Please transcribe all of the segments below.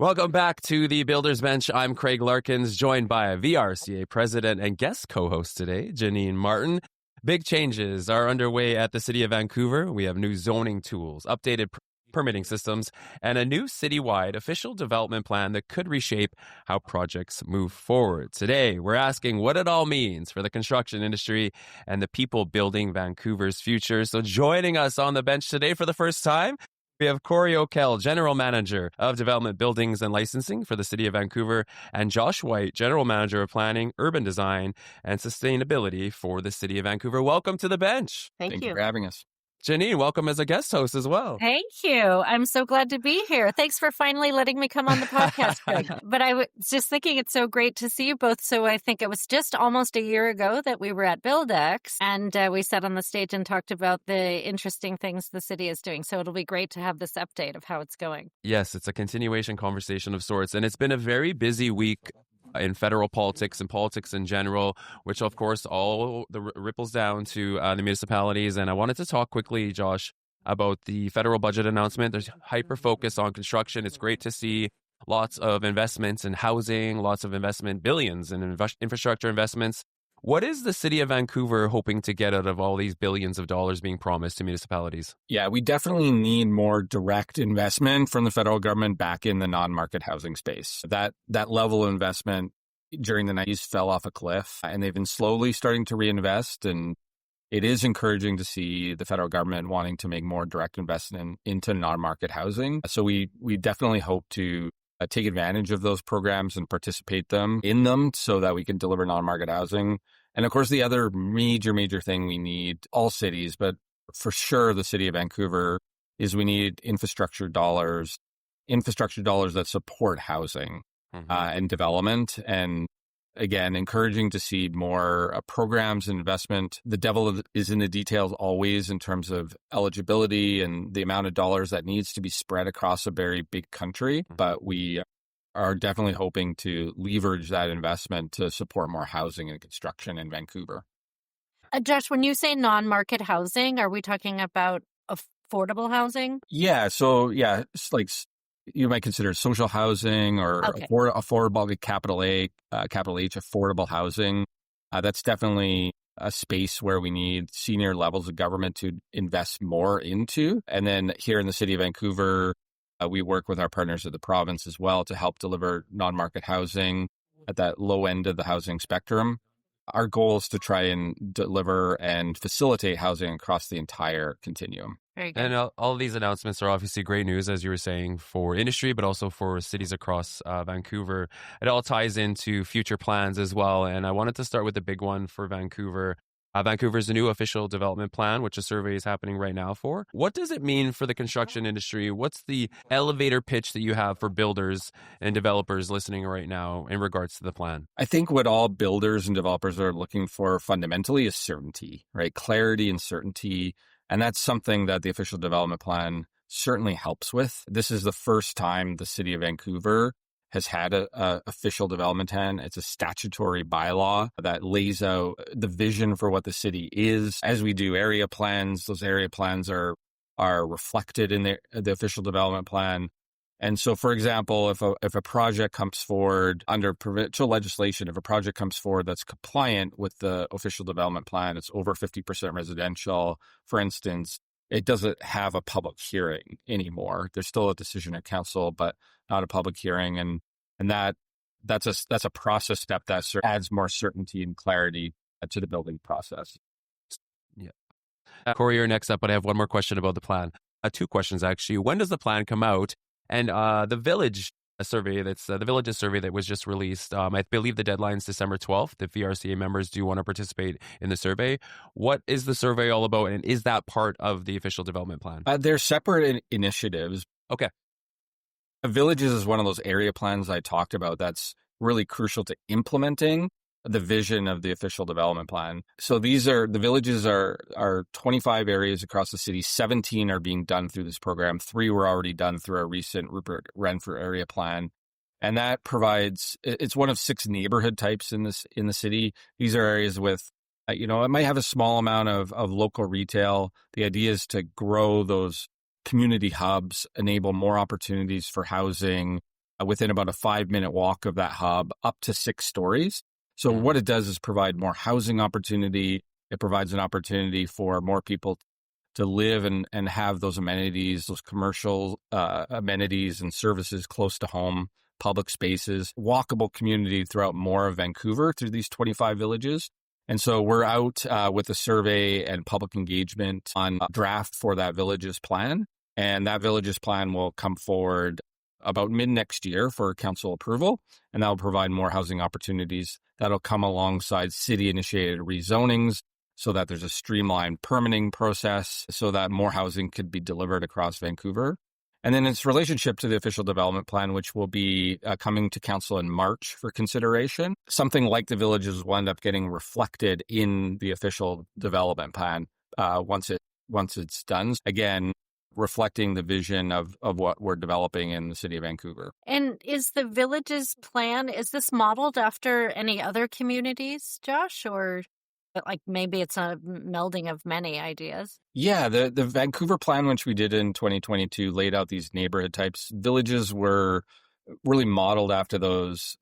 Welcome back to the Builders Bench. I'm Craig Larkins, joined by VRCA President and guest co-host today, Jeannine Martin. Big changes are underway at the City of Vancouver. We have new zoning tools, updated permitting systems, and a new citywide official development plan that could reshape how projects move forward. Today, we're asking what it all means for the construction industry and the people building Vancouver's future. So joining us on the bench today for the first time, we have Corey O'Kell, General Manager of Development, Buildings and Licensing for the City of Vancouver, and Josh White, General Manager of Planning, Urban Design, and Sustainability for the City of Vancouver. Welcome to the bench. Thank you for having us. Jeannine, welcome as a guest host as well. Thank you. I'm so glad to be here. Thanks for finally letting me come on the podcast, Craig. But I was just thinking it's so great to see you both. So I think it was just almost a year ago that we were at BuildX, and we sat on the stage and talked about the interesting things the city is doing. So it'll be great to have this update of how it's going. Yes, it's a continuation conversation of sorts, and it's been a very busy week in federal politics and politics in general, which of course all the ripples down to the municipalities. And I wanted to talk quickly, Josh, about the federal budget announcement. There's hyper focus on construction. It's great to see lots of investments in housing, lots of investment, billions in infrastructure investments. What is the City of Vancouver hoping to get out of all these billions of dollars being promised to municipalities? Yeah, we definitely need more direct investment from the federal government back in the non-market housing space. That level of investment during the 90s fell off a cliff, and they've been slowly starting to reinvest. And it is encouraging to see the federal government wanting to make more direct investment into non-market housing. So we definitely hope to take advantage of those programs and participate in them so that we can deliver non-market housing. And of course, the other major thing we need, all cities, but for sure the City of Vancouver, is we need infrastructure dollars that support housing and development. And again, encouraging to see more programs and investment. The devil is in the details always in terms of eligibility and the amount of dollars that needs to be spread across a very big country. But we are definitely hoping to leverage that investment to support more housing and construction in Vancouver. Josh, when you say non-market housing, are we talking about affordable housing? Yeah. So yeah, it's like you might consider social housing or affordable, like capital H, affordable housing. That's definitely a space where we need senior levels of government to invest more into. And then here in the City of Vancouver, we work with our partners at the province as well to help deliver non-market housing at that low end of the housing spectrum. Our goal is to try and deliver and facilitate housing across the entire continuum. And all of these announcements are obviously great news, as you were saying, for industry, but also for cities across Vancouver. It all ties into future plans as well. And I wanted to start with the big one for Vancouver. Vancouver's new official development plan, which a survey is happening right now for. What does it mean for the construction industry? What's the elevator pitch that you have for builders and developers listening right now in regards to the plan? I think what all builders and developers are looking for fundamentally is certainty, right? Clarity and certainty. And that's something that the official development plan certainly helps with. This is the first time the City of Vancouver has had a official development plan. It's a statutory bylaw that lays out the vision for what the city is. As we do area plans, those area plans are reflected in the official development plan. And so, for example, if a project comes forward under provincial legislation, if a project comes forward that's compliant with the official development plan, it's over 50% residential, for instance, it doesn't have a public hearing anymore. There's still a decision at council, but not a public hearing. And that's a process step that adds more certainty and clarity to the building process. Yeah. Corey, you're next up, but I have one more question about the plan. Two questions, actually. When does the plan come out? And the Village survey, the Villages survey that was just released, I believe the deadline's December 12th. The VRCA members do want to participate in the survey. What is the survey all about, and is that part of the official development plan? They're separate initiatives. Okay. Villages is one of those area plans I talked about that's really crucial to implementing the vision of the official development plan. So the villages are 25 areas across the city. 17 are being done through this program. 3 were already done through our recent Rupert Renfrew area plan. And that it's one of 6 neighborhood types in the city. These are areas with, it might have a small amount of local retail. The idea is to grow those community hubs, enable more opportunities for housing, within about a 5-minute walk of that hub, up to 6 stories. So what it does is provide more housing opportunity. It provides an opportunity for more people to live and have those amenities, those commercial amenities and services close to home, public spaces, walkable community throughout more of Vancouver through these 25 villages. And so we're out with a survey and public engagement on a draft for that villages plan. And that villages plan will come forward about mid next year for council approval. And that will provide more housing opportunities. That'll come alongside city-initiated rezonings so that there's a streamlined permitting process so that more housing could be delivered across Vancouver. And then its relationship to the official development plan, which will be coming to council in March for consideration. Something like the villages will end up getting reflected in the official development plan once it's done. Again, reflecting the vision of what we're developing in the city of Vancouver. And is the villages plan, is this modeled after any other communities, Josh, or like maybe it's a melding of many ideas? Yeah, the Vancouver plan, which we did in 2022, laid out these neighborhood types. Villages were really modeled after those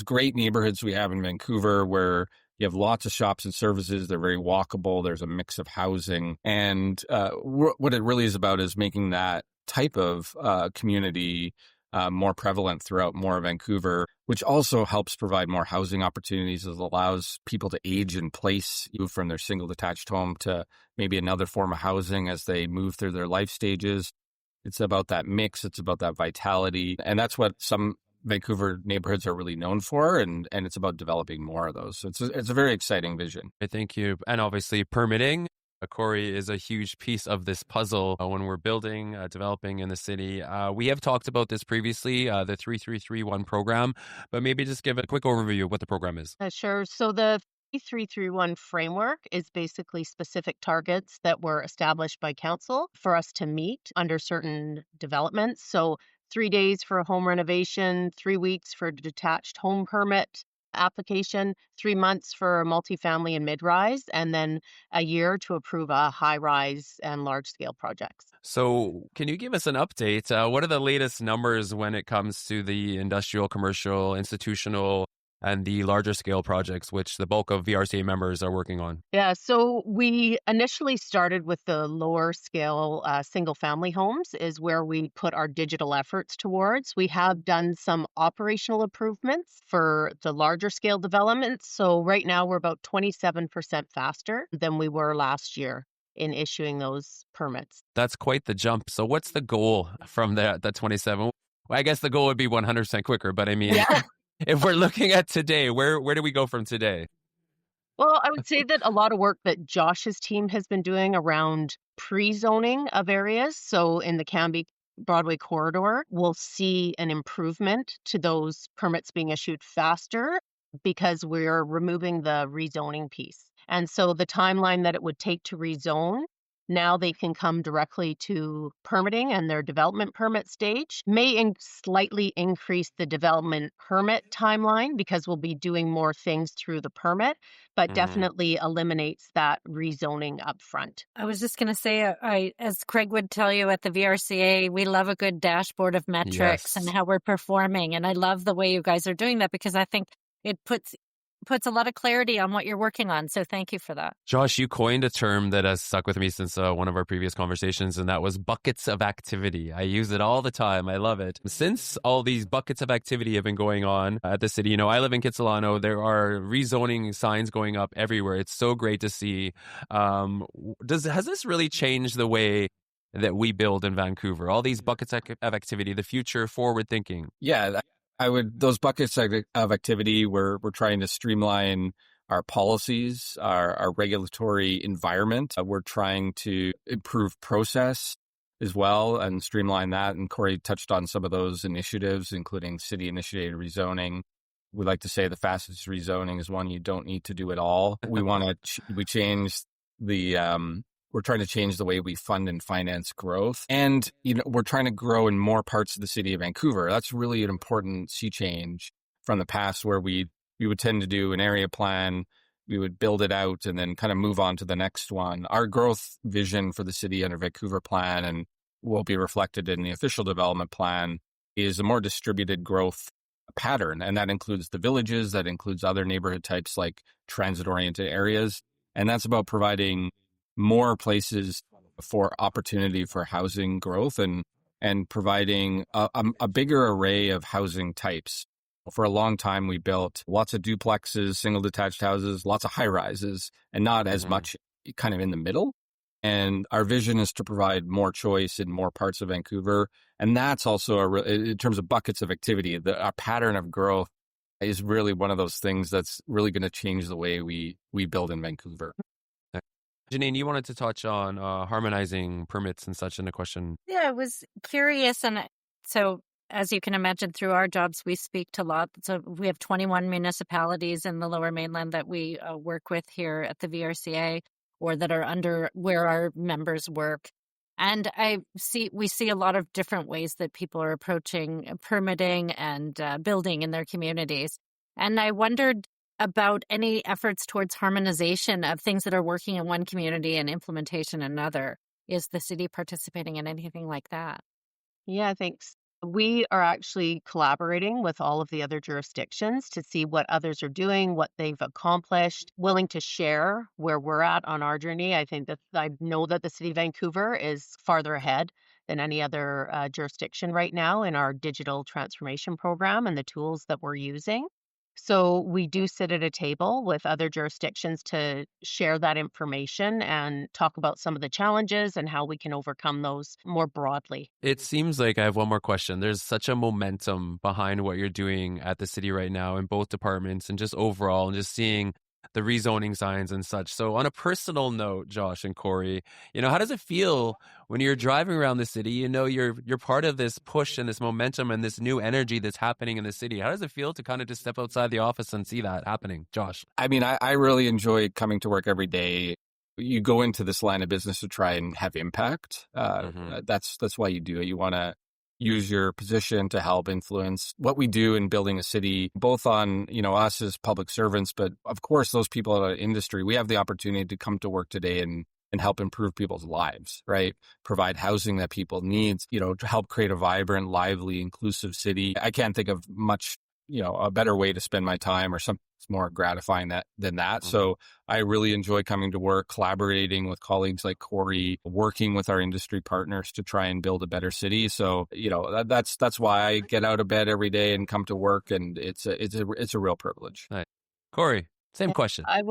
great neighborhoods we have in Vancouver, where you have lots of shops and services. They're very walkable. There's a mix of housing, and what it really is about is making that type of community more prevalent throughout more of Vancouver, which also helps provide more housing opportunities. It allows people to age in place, move from their single detached home to maybe another form of housing as they move through their life stages. It's about that mix. It's about that vitality. And that's what some Vancouver neighborhoods are really known for. And it's about developing more of those. So it's a very exciting vision. Thank you. And obviously permitting, Corey, is a huge piece of this puzzle when we're building, developing in the city. We have talked about this previously, the 3331 program, but maybe just give a quick overview of what the program is. Sure. So the 3331 framework is basically specific targets that were established by council for us to meet under certain developments. So 3 days for a home renovation, 3 weeks for a detached home permit application, 3 months for multifamily and mid-rise, and then a year to approve a high-rise and large-scale projects. So can you give us an update? What are the latest numbers when it comes to the industrial, commercial, institutional, and the larger scale projects, which the bulk of VRCA members are working on? Yeah, so we initially started with the lower scale single family homes is where we put our digital efforts towards. We have done some operational improvements for the larger scale developments. So right now we're about 27% faster than we were last year in issuing those permits. That's quite the jump. So what's the goal from that 27? Well, I guess the goal would be 100% quicker, but I mean, Yeah. if we're looking at today, where do we go from today? Well, I would say that a lot of work that Josh's team has been doing around pre-zoning of areas. So in the Cambie Broadway corridor, we'll see an improvement to those permits being issued faster because we're removing the rezoning piece. And so the timeline that it would take to rezone, now they can come directly to permitting and their development permit stage. May slightly increase the development permit timeline because we'll be doing more things through the permit, but definitely eliminates that rezoning up front. I was just going to say, as Craig would tell you at the VRCA, we love a good dashboard of metrics and how we're performing. And I love the way you guys are doing that because I think it puts a lot of clarity on what you're working on. So thank you for that. Josh, you coined a term that has stuck with me since one of our previous conversations, and that was buckets of activity. I use it all the time. I love it. Since all these buckets of activity have been going on at the city, I live in Kitsilano. There are rezoning signs going up everywhere. It's so great to see. Has this really changed the way that we build in Vancouver? All these buckets of activity, the future, forward thinking. Yeah, those buckets of activity, we're trying to streamline our policies, our regulatory environment. We're trying to improve process as well and streamline that. And Corey touched on some of those initiatives, including city-initiated rezoning. We like to say the fastest rezoning is one you don't need to do at all. We're trying to change the way we fund and finance growth. And, we're trying to grow in more parts of the city of Vancouver. That's really an important sea change from the past where we would tend to do an area plan, we would build it out and then kind of move on to the next one. Our growth vision for the city under Vancouver plan and will be reflected in the official development plan is a more distributed growth pattern. And that includes the villages, that includes other neighborhood types like transit-oriented areas. And that's about providing more places for opportunity for housing growth and providing a bigger array of housing types. For a long time, we built lots of duplexes, single detached houses, lots of high rises, and not as much kind of in the middle. And our vision is to provide more choice in more parts of Vancouver. And that's also, in terms of buckets of activity, our pattern of growth is really one of those things that's really going to change the way we build in Vancouver. Jeannine, you wanted to touch on harmonizing permits and such in a question. Yeah, I was curious. And so, as you can imagine, through our jobs, we speak to lots. So we have 21 municipalities in the Lower Mainland that we work with here at the VRCA, or that are under where our members work. And we see a lot of different ways that people are approaching permitting and building in their communities. And I wondered about any efforts towards harmonization of things that are working in one community and implementation in another. Is the city participating in anything like that? Yeah, thanks. We are actually collaborating with all of the other jurisdictions to see what others are doing, what they've accomplished, willing to share where we're at on our journey. I know that the City of Vancouver is farther ahead than any other jurisdiction right now in our digital transformation program and the tools that we're using. So we do sit at a table with other jurisdictions to share that information and talk about some of the challenges and how we can overcome those more broadly. It seems like I have one more question. There's such a momentum behind what you're doing at the city right now in both departments and just overall, and just seeing the rezoning signs and such. So on a personal note, Josh and Corey, how does it feel when you're driving around the city? You're part of this push and this momentum and this new energy that's happening in the city. How does it feel to kind of just step outside the office and see that happening, Josh? I mean, I really enjoy coming to work every day. You go into this line of business to try and have impact. That's why you do it. You want to use your position to help influence what we do in building a city, both on, us as public servants, but of course, those people in our industry. We have the opportunity to come to work today and help improve people's lives, right? Provide housing that people need, to help create a vibrant, lively, inclusive city. I can't think of much, a better way to spend my time or something more gratifying than that. So I really enjoy coming to work, collaborating with colleagues like Corey, working with our industry partners to try and build a better city. So, that's why I get out of bed every day and come to work, and it's a real privilege. Right. Corey, same question. A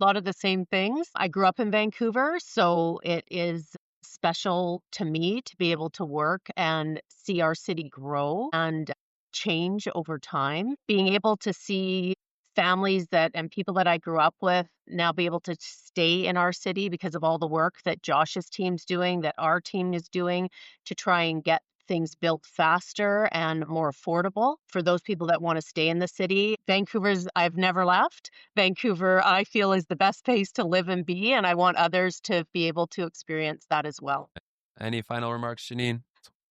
lot of the same things. I grew up in Vancouver, so it is special to me to be able to work and see our city grow and change over time. Being able to see families and people that I grew up with now be able to stay in our city because of all the work that Josh's team's doing, that our team is doing to try and get things built faster and more affordable for those people that want to stay in the city. I've never left. Vancouver, I feel, is the best place to live and be, and I want others to be able to experience that as well. Any final remarks, Jeannine?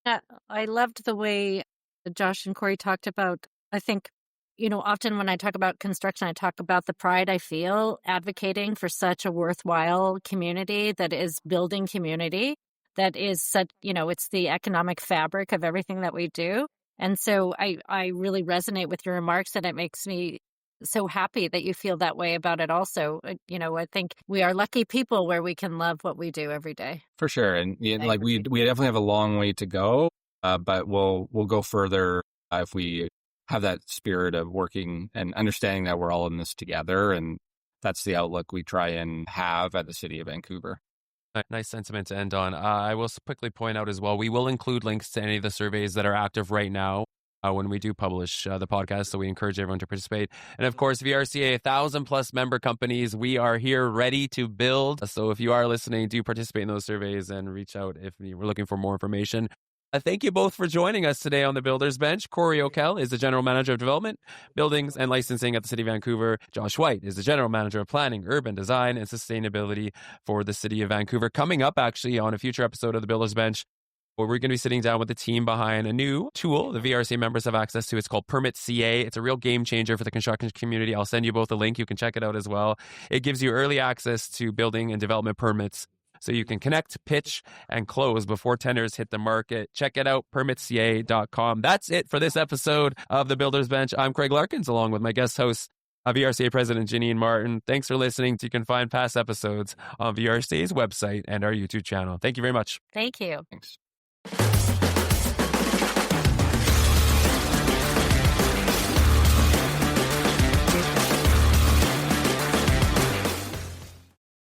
I loved the way Josh and Corey talked about, I think, often when I talk about construction, I talk about the pride I feel advocating for such a worthwhile community that is building community, that is such, it's the economic fabric of everything that we do. And so I really resonate with your remarks, and it makes me so happy that you feel that way about it also. I think we are lucky people where we can love what we do every day. For sure. And we definitely have a long way to go, but we'll go further if we have that spirit of working and understanding that we're all in this together. And that's the outlook we try and have at the City of Vancouver. Nice sentiment to end on. I will quickly point out as well, we will include links to any of the surveys that are active right now when we do publish the podcast. So we encourage everyone to participate. And of course, VRCA, 1,000+ member companies. We are here ready to build. So if you are listening, do participate in those surveys and reach out if you're looking for more information. Thank you both for joining us today on the Builders Bench. Corey O'Kell is the General Manager of Development, Buildings and Licensing at the City of Vancouver. Josh White is the General Manager of Planning, Urban Design and Sustainability for the City of Vancouver. Coming up, actually, on a future episode of the Builders Bench, where we're going to be sitting down with the team behind a new tool the VRCA members have access to. It's called Permit CA. It's a real game changer for the construction community. I'll send you both a link. You can check it out as well. It gives you early access to building and development permits so you can connect, pitch, and close before tenders hit the market. Check it out, permitsca.com. That's it for this episode of The Builder's Bench. I'm Craig Larkins, along with my guest host, VRCA President Jeannine Martin. Thanks for listening. You can find past episodes on VRCA's website and our YouTube channel. Thank you very much. Thank you. Thanks.